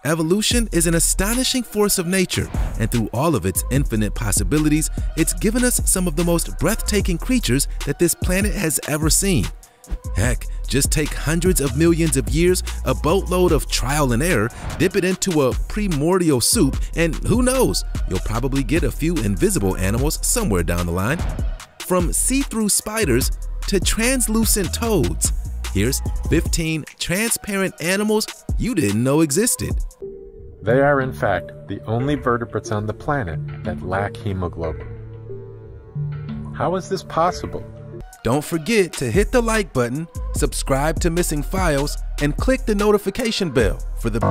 Evolution is an astonishing force of nature, and through all of its infinite possibilities, it's given us some of the most breathtaking creatures that this planet has ever seen. Heck, just take hundreds of millions of years, a boatload of trial and error, dip it into a primordial soup, and who knows, you'll probably get a few invisible animals somewhere down the line. From see-through spiders to translucent toads, here's 15 transparent animals you didn't know existed. They are, in fact, the only vertebrates on the planet that lack hemoglobin. How is this possible? Don't forget to hit the like button, subscribe to Missing Files, and click the notification bell for the...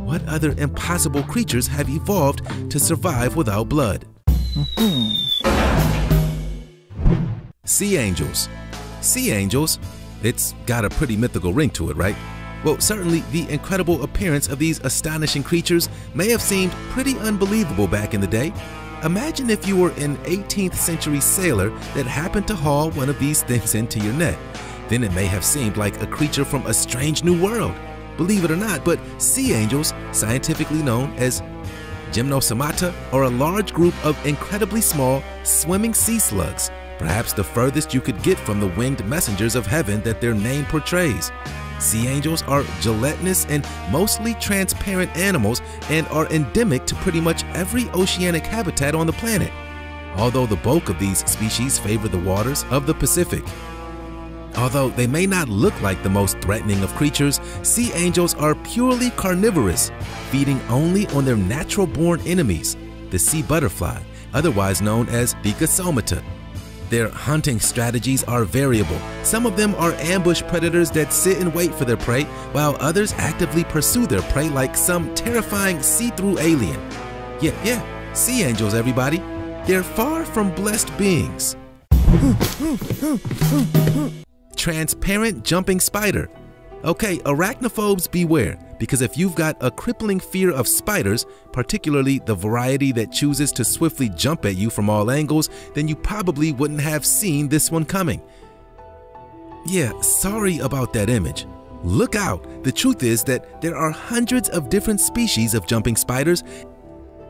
What other impossible creatures have evolved to survive without blood? Sea angels. Sea angels? It's got a pretty mythical ring to it, right? Well, certainly the incredible appearance of these astonishing creatures may have seemed pretty unbelievable back in the day. Imagine if you were an 18th century sailor that happened to haul one of these things into your net. Then it may have seemed like a creature from a strange new world. Believe it or not, but sea angels, scientifically known as Gymnosomata, are a large group of incredibly small, swimming sea slugs, perhaps the furthest you could get from the winged messengers of heaven that their name portrays. Sea angels are gelatinous and mostly transparent animals and are endemic to pretty much every oceanic habitat on the planet, although the bulk of these species favor the waters of the Pacific. Although they may not look like the most threatening of creatures, sea angels are purely carnivorous, feeding only on their natural-born enemies, the sea butterfly, otherwise known as Picosomata. Their hunting strategies are variable. Some of them are ambush predators that sit and wait for their prey, while others actively pursue their prey like some terrifying see-through alien. Yeah, sea angels, everybody. They're far from blessed beings. Transparent jumping spider. Okay, arachnophobes beware, because if you've got a crippling fear of spiders, particularly the variety that chooses to swiftly jump at you from all angles, then you probably wouldn't have seen this one coming. Yeah, sorry about that image. Look out! The truth is that there are hundreds of different species of jumping spiders,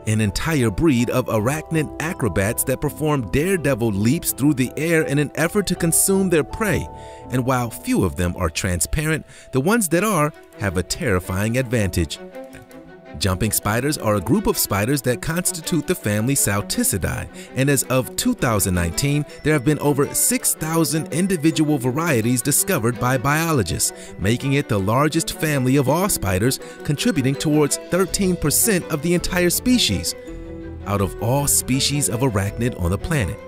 an entire breed of arachnid acrobats that perform daredevil leaps through the air in an effort to consume their prey. And while few of them are transparent, the ones that are have a terrifying advantage. Jumping spiders are a group of spiders that constitute the family Salticidae, and as of 2019, there have been over 6,000 individual varieties discovered by biologists, making it the largest family of all spiders, contributing towards 13% of the entire species, out of all species of arachnid on the planet.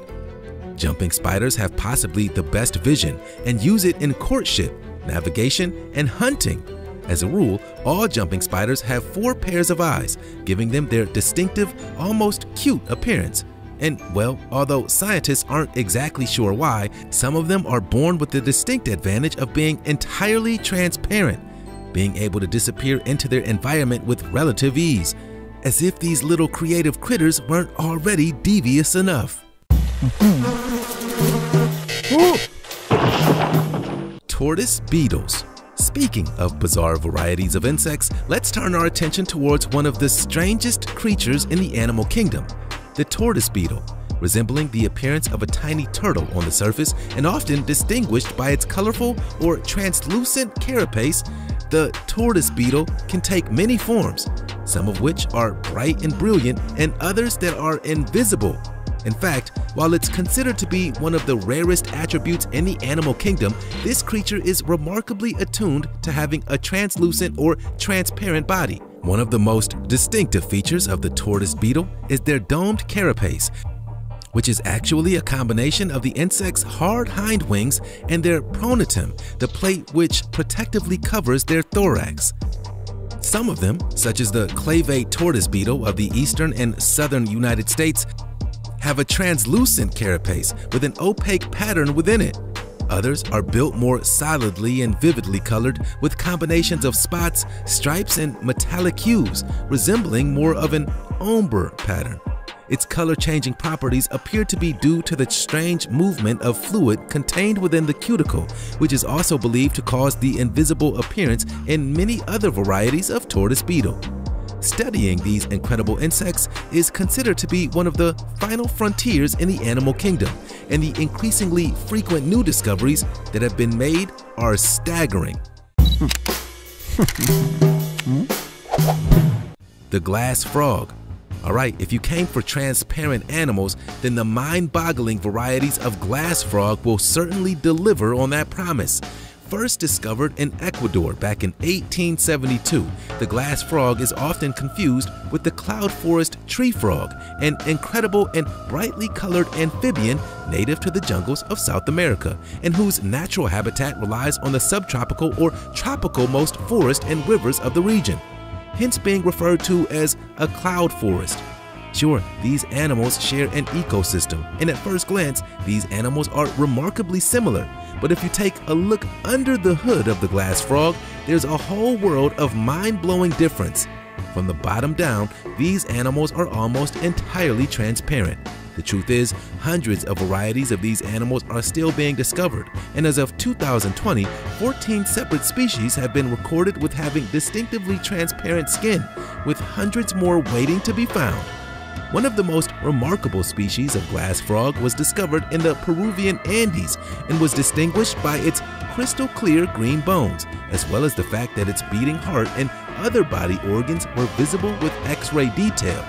Jumping spiders have possibly the best vision and use it in courtship, navigation, and hunting. As a rule, all jumping spiders have 4 pairs of eyes, giving them their distinctive, almost cute appearance. And, well, although scientists aren't exactly sure why, some of them are born with the distinct advantage of being entirely transparent, being able to disappear into their environment with relative ease, as if these little creative critters weren't already devious enough. Tortoise beetles. Speaking of bizarre varieties of insects, let's turn our attention towards one of the strangest creatures in the animal kingdom, the tortoise beetle. Resembling the appearance of a tiny turtle on the surface and often distinguished by its colorful or translucent carapace, the tortoise beetle can take many forms, some of which are bright and brilliant and others that are invisible. In fact, while it's considered to be one of the rarest attributes in the animal kingdom, this creature is remarkably attuned to having a translucent or transparent body. One of the most distinctive features of the tortoise beetle is their domed carapace, which is actually a combination of the insect's hard hind wings and their pronotum, the plate which protectively covers their thorax. Some of them, such as the clavate tortoise beetle of the eastern and southern United States, have a translucent carapace with an opaque pattern within it. Others are built more solidly and vividly colored with combinations of spots, stripes, and metallic hues, resembling more of an ombre pattern. Its color-changing properties appear to be due to the strange movement of fluid contained within the cuticle, which is also believed to cause the invisible appearance in many other varieties of tortoise beetle. Studying these incredible insects is considered to be one of the final frontiers in the animal kingdom, and the increasingly frequent new discoveries that have been made are staggering. The glass frog. Alright, if you came for transparent animals, then the mind-boggling varieties of glass frog will certainly deliver on that promise. First discovered in Ecuador back in 1872, the glass frog is often confused with the cloud forest tree frog, an incredible and brightly colored amphibian native to the jungles of South America, and whose natural habitat relies on the subtropical or tropical most forest and rivers of the region, hence being referred to as a cloud forest. Sure, these animals share an ecosystem, and at first glance, these animals are remarkably similar. But if you take a look under the hood of the glass frog, there's a whole world of mind-blowing difference. From the bottom down, these animals are almost entirely transparent. The truth is, hundreds of varieties of these animals are still being discovered, and as of 2020, 14 separate species have been recorded with having distinctively transparent skin, with hundreds more waiting to be found. One of the most remarkable species of glass frog was discovered in the Peruvian Andes and was distinguished by its crystal clear green bones, as well as the fact that its beating heart and other body organs were visible with X-ray detail.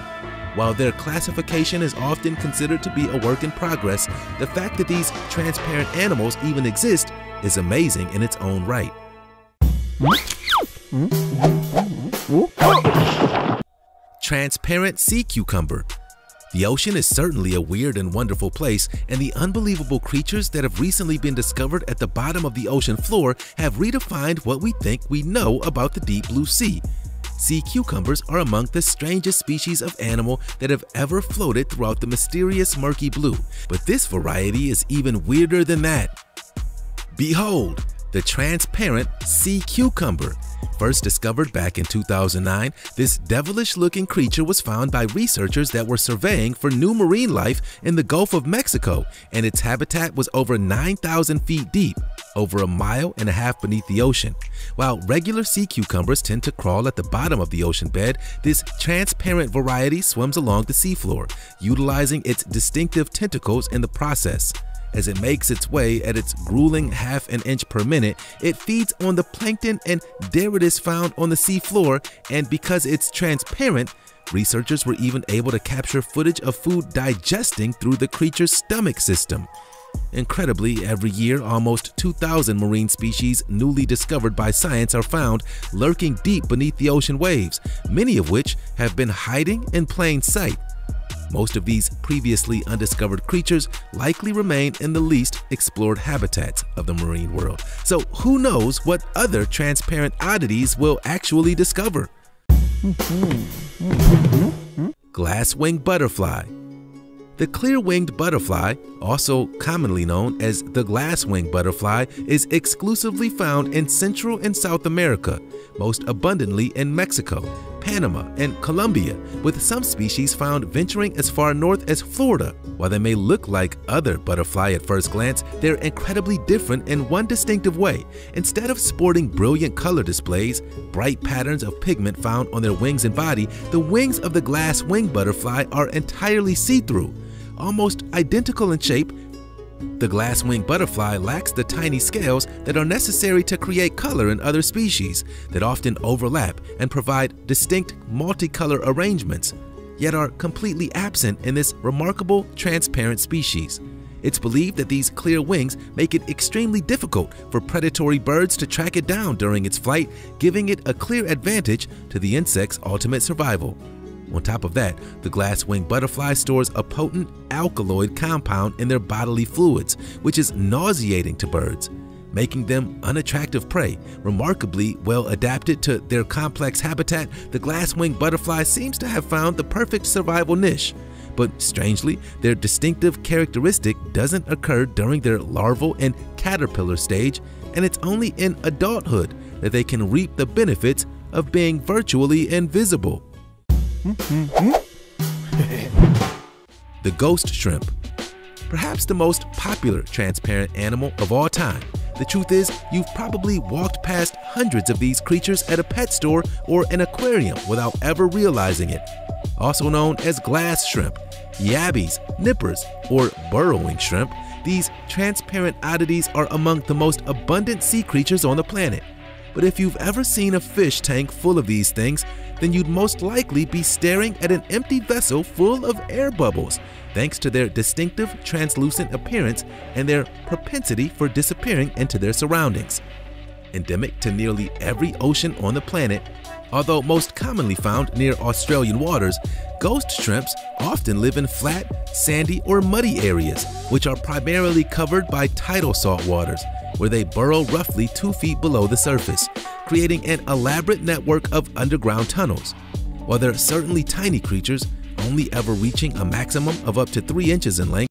While their classification is often considered to be a work in progress, the fact that these transparent animals even exist is amazing in its own right. Transparent sea cucumber. The ocean is certainly a weird and wonderful place, and the unbelievable creatures that have recently been discovered at the bottom of the ocean floor have redefined what we think we know about the deep blue sea. Sea cucumbers are among the strangest species of animal that have ever floated throughout the mysterious murky blue, but this variety is even weirder than that. Behold, the transparent sea cucumber. First discovered back in 2009, this devilish-looking creature was found by researchers that were surveying for new marine life in the Gulf of Mexico, and its habitat was over 9,000 feet deep, over 1.5 miles beneath the ocean. While regular sea cucumbers tend to crawl at the bottom of the ocean bed, this transparent variety swims along the seafloor, utilizing its distinctive tentacles in the process. As it makes its way at its grueling 1/2 inch per minute, it feeds on the plankton and detritus found on the seafloor, and because it's transparent, researchers were even able to capture footage of food digesting through the creature's stomach system. Incredibly, every year, almost 2,000 marine species newly discovered by science are found lurking deep beneath the ocean waves, many of which have been hiding in plain sight. Most of these previously undiscovered creatures likely remain in the least explored habitats of the marine world. So who knows what other transparent oddities we'll actually discover? Glass-winged butterfly. The clear-winged butterfly, also commonly known as the glass-winged butterfly, is exclusively found in Central and South America, most abundantly in Mexico, Panama, and Colombia, with some species found venturing as far north as Florida. While they may look like other butterfly at first glance, they're incredibly different in one distinctive way. Instead of sporting brilliant color displays, bright patterns of pigment found on their wings and body, the wings of the glass-winged butterfly are entirely see-through. Almost identical in shape, the glass-winged butterfly lacks the tiny scales that are necessary to create color in other species that often overlap and provide distinct multicolor arrangements, yet are completely absent in this remarkable transparent species. It's believed that these clear wings make it extremely difficult for predatory birds to track it down during its flight, giving it a clear advantage to the insect's ultimate survival. On top of that, the glass-winged butterfly stores a potent alkaloid compound in their bodily fluids, which is nauseating to birds, making them unattractive prey. Remarkably well adapted to their complex habitat, the glass-winged butterfly seems to have found the perfect survival niche. But strangely, their distinctive characteristic doesn't occur during their larval and caterpillar stage, and it's only in adulthood that they can reap the benefits of being virtually invisible. The ghost shrimp. Perhaps the most popular transparent animal of all time. The truth is, you've probably walked past hundreds of these creatures at a pet store or an aquarium without ever realizing it. Also known as glass shrimp, yabbies, nippers, or burrowing shrimp, these transparent oddities are among the most abundant sea creatures on the planet. But if you've ever seen a fish tank full of these things, then you'd most likely be staring at an empty vessel full of air bubbles, thanks to their distinctive translucent appearance and their propensity for disappearing into their surroundings. Endemic to nearly every ocean on the planet, although most commonly found near Australian waters, ghost shrimps often live in flat, sandy, or muddy areas, which are primarily covered by tidal salt waters, where they burrow roughly 2 feet below the surface, creating an elaborate network of underground tunnels. While they're certainly tiny creatures, only ever reaching a maximum of up to 3 inches in length,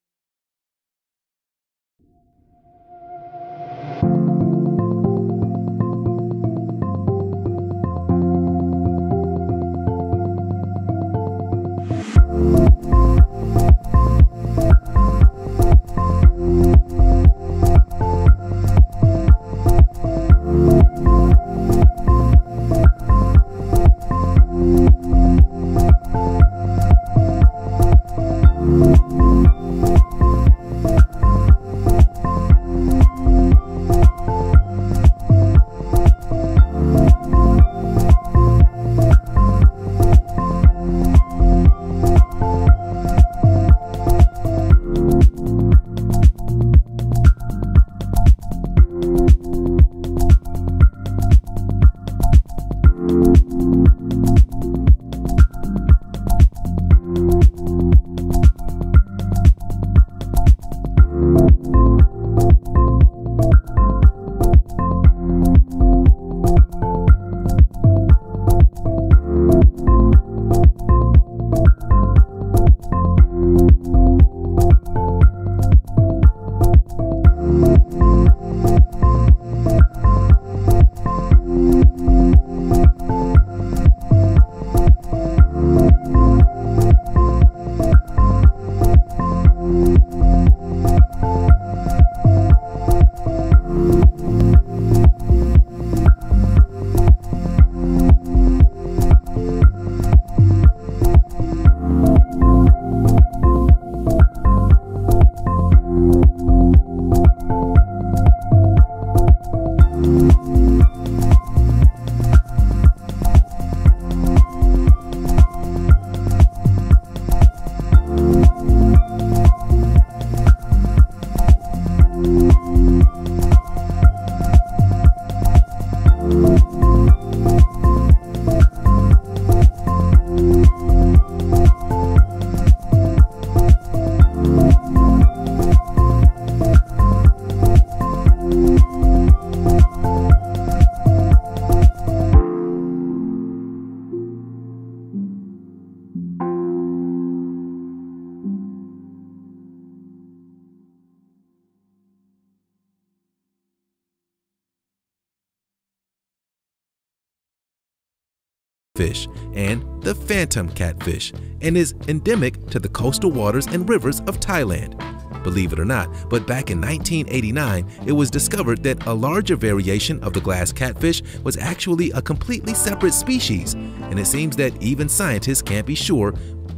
Fish and the phantom catfish, and is endemic to the coastal waters and rivers of Thailand. Believe it or not, but back in 1989, it was discovered that a larger variation of the glass catfish was actually a completely separate species, and it seems that even scientists can't be sure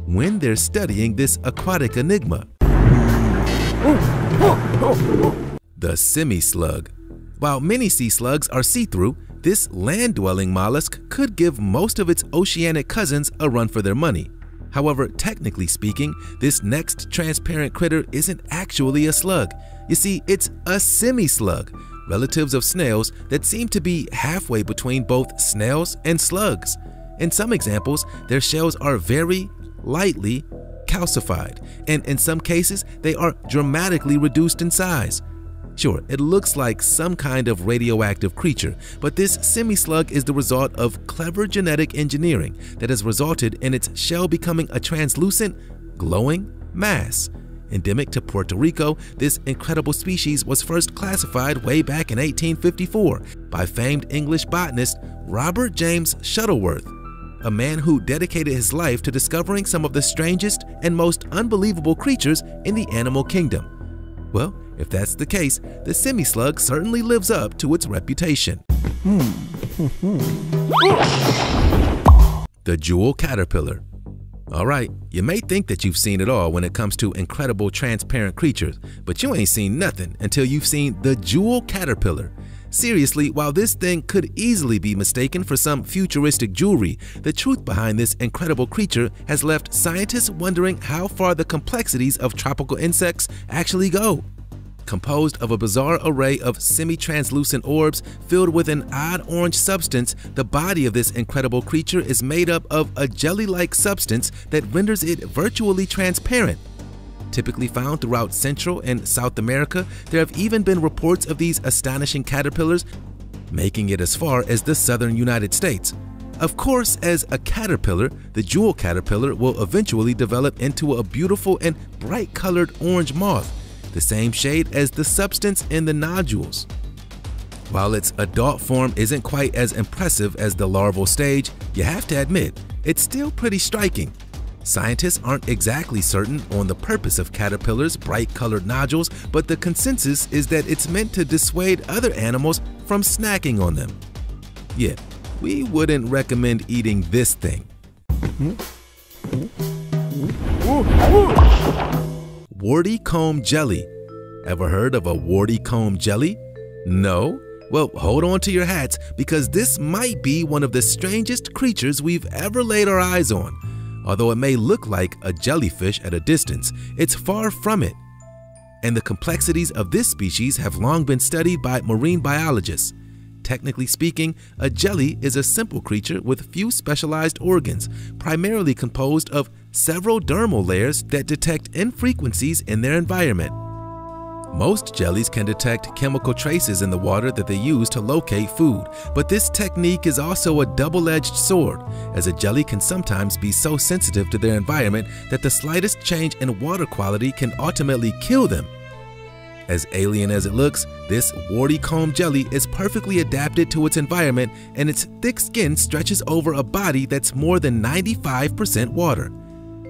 when they're studying this aquatic enigma. The semi-slug. While many sea slugs are see-through, this land-dwelling mollusk could give most of its oceanic cousins a run for their money. However, technically speaking, this next transparent critter isn't actually a slug. You see, it's a semi-slug, relatives of snails that seem to be halfway between both snails and slugs. In some examples, their shells are very lightly calcified, and in some cases, they are dramatically reduced in size. Sure, it looks like some kind of radioactive creature, but this semi-slug is the result of clever genetic engineering that has resulted in its shell becoming a translucent, glowing mass. Endemic to Puerto Rico, this incredible species was first classified way back in 1854 by famed English botanist Robert James Shuttleworth, a man who dedicated his life to discovering some of the strangest and most unbelievable creatures in the animal kingdom. Well, if that's the case, the semi-slug certainly lives up to its reputation. The jewel caterpillar. Alright, you may think that you've seen it all when it comes to incredible transparent creatures, but you ain't seen nothing until you've seen the jewel caterpillar. Seriously, while this thing could easily be mistaken for some futuristic jewelry, the truth behind this incredible creature has left scientists wondering how far the complexities of tropical insects actually go. Composed of a bizarre array of semi-translucent orbs filled with an odd orange substance, the body of this incredible creature is made up of a jelly-like substance that renders it virtually transparent. Typically found throughout Central and South America, there have even been reports of these astonishing caterpillars making it as far as the southern United States. Of course, as a caterpillar, the jewel caterpillar will eventually develop into a beautiful and bright-colored orange moth, the same shade as the substance in the nodules. While its adult form isn't quite as impressive as the larval stage, you have to admit, it's still pretty striking. Scientists aren't exactly certain on the purpose of caterpillars' bright-colored nodules, but the consensus is that it's meant to dissuade other animals from snacking on them. Yeah, we wouldn't recommend eating this thing. Warty comb jelly. Ever heard of a warty comb jelly? No? Well, hold on to your hats, because this might be one of the strangest creatures we've ever laid our eyes on. Although it may look like a jellyfish at a distance, it's far from it. And the complexities of this species have long been studied by marine biologists. Technically speaking, a jelly is a simple creature with few specialized organs, primarily composed of several dermal layers that detect infrequencies in their environment. Most jellies can detect chemical traces in the water that they use to locate food, but this technique is also a double-edged sword, as a jelly can sometimes be so sensitive to their environment that the slightest change in water quality can ultimately kill them. As alien as it looks, this warty comb jelly is perfectly adapted to its environment, and its thick skin stretches over a body that's more than 95% water.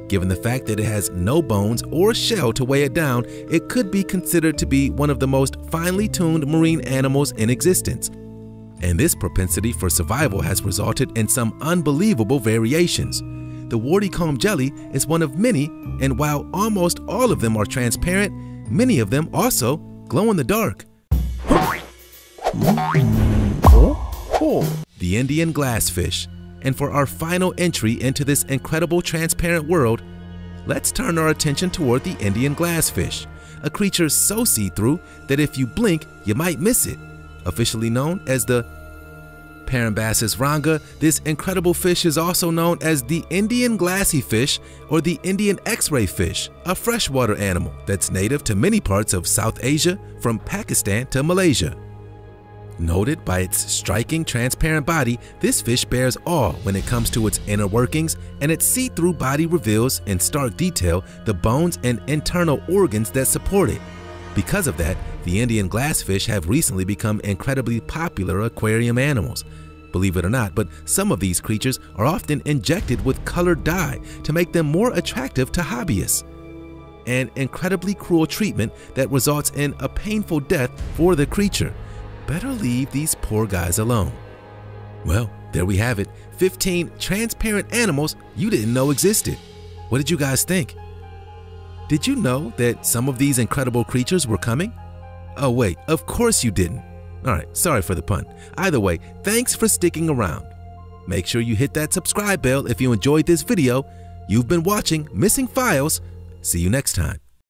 Given the fact that it has no bones or shell to weigh it down, it could be considered to be one of the most finely tuned marine animals in existence. And this propensity for survival has resulted in some unbelievable variations. The warty comb jelly is one of many, and while almost all of them are transparent, many of them also glow in the dark. The Indian glassfish. And for our final entry into this incredible transparent world, let's turn our attention toward the Indian glassfish, a creature so see-through that if you blink, you might miss it, officially known as the Parambassus ranga, this incredible fish is also known as the Indian glassy fish or the Indian X-ray fish, a freshwater animal that's native to many parts of South Asia from Pakistan to Malaysia. Noted by its striking transparent body, this fish bears awe when it comes to its inner workings, and its see-through body reveals in stark detail the bones and internal organs that support it. Because of that, the Indian glassfish have recently become incredibly popular aquarium animals. Believe it or not, but some of these creatures are often injected with colored dye to make them more attractive to hobbyists. An incredibly cruel treatment that results in a painful death for the creature. Better leave these poor guys alone. Well, there we have it, 15 transparent animals you didn't know existed. What did you guys think? Did you know that some of these incredible creatures were coming? Oh wait, of course you didn't. Alright, sorry for the pun. Either way, thanks for sticking around. Make sure you hit that subscribe bell if you enjoyed this video. You've been watching Missing Files. See you next time.